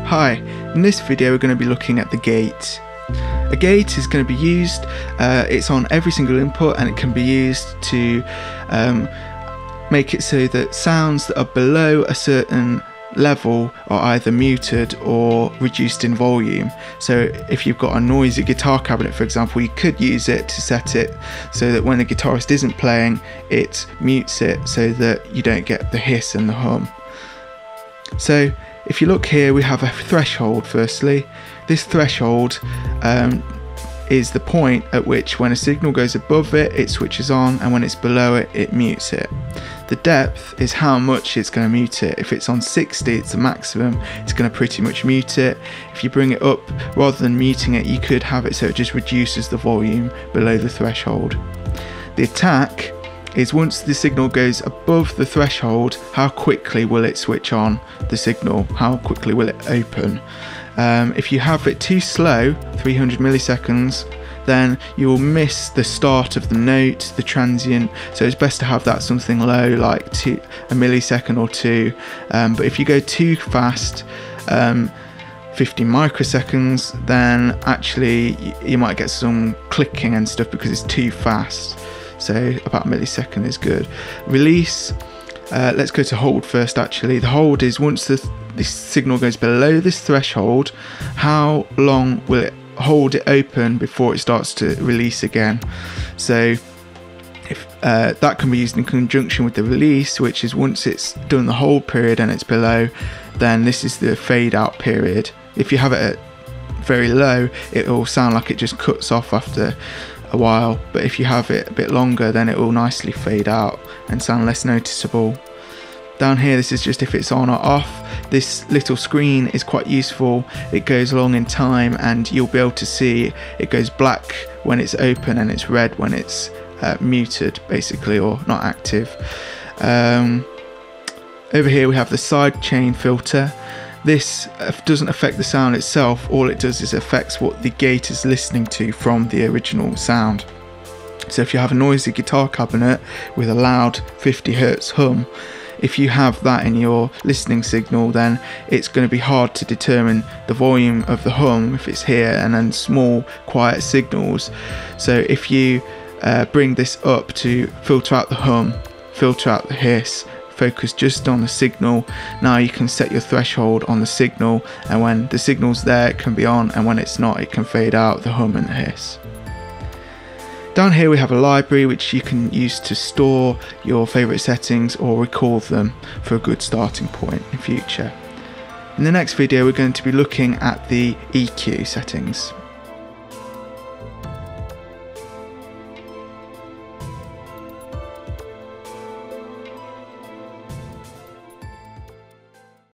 Hi, in this video we're going to be looking at the gate. A gate is going to be used, it's on every single input, and it can be used to make it so that sounds that are below a certain level are either muted or reduced in volume. So if you've got a noisy guitar cabinet, for example, you could use it to set it so that when the guitarist isn't playing, it mutes it so that you don't get the hiss and the hum. So if you look here, we have a threshold. Firstly, this threshold is the point at which when a signal goes above it, it switches on, and when it's below it, it mutes it. The depth is how much it's going to mute it. If it's on 60, it's the maximum, it's going to pretty much mute it. If you bring it up, rather than muting it, you could have it so it just reduces the volume below the threshold. The attack is once the signal goes above the threshold, how quickly will it switch on the signal? How quickly will it open? If you have it too slow, 300 milliseconds, then you will miss the start of the note, the transient, so it's best to have that something low, like a millisecond or two. But if you go too fast, 50 microseconds, then actually you might get some clicking and stuff because it's too fast. So about a millisecond is good. Release, let's go to hold first. Actually, the hold is once this signal goes below this threshold, how long will it hold it open before it starts to release again? So if that can be used in conjunction with the release, which is once it's done the hold period and it's below, then this is the fade out period. If you have it at very low, it will sound like it just cuts off after a while, but if you have it a bit longer, then it will nicely fade out and sound less noticeable. Down here, this is just if it's on or off. This little screen is quite useful. It goes along in time, and you'll be able to see it goes black when it's open and it's red when it's muted, basically, or not active. Over here we have the Sidechain Filter. This doesn't affect the sound itself. All it does is affects what the gate is listening to from the original sound. So if you have a noisy guitar cabinet with a loud 50 Hz hum, if you have that in your listening signal, then it's going to be hard to determine the volume of the hum if it's here, and then small quiet signals. So if you bring this up to filter out the hum, filter out the hiss, focus just on the signal, now you can set your threshold on the signal, and when the signal's there it can be on, and when it's not it can fade out the hum and the hiss. Down here we have a library which you can use to store your favourite settings or record them for a good starting point in future. In the next video we're going to be looking at the EQ settings.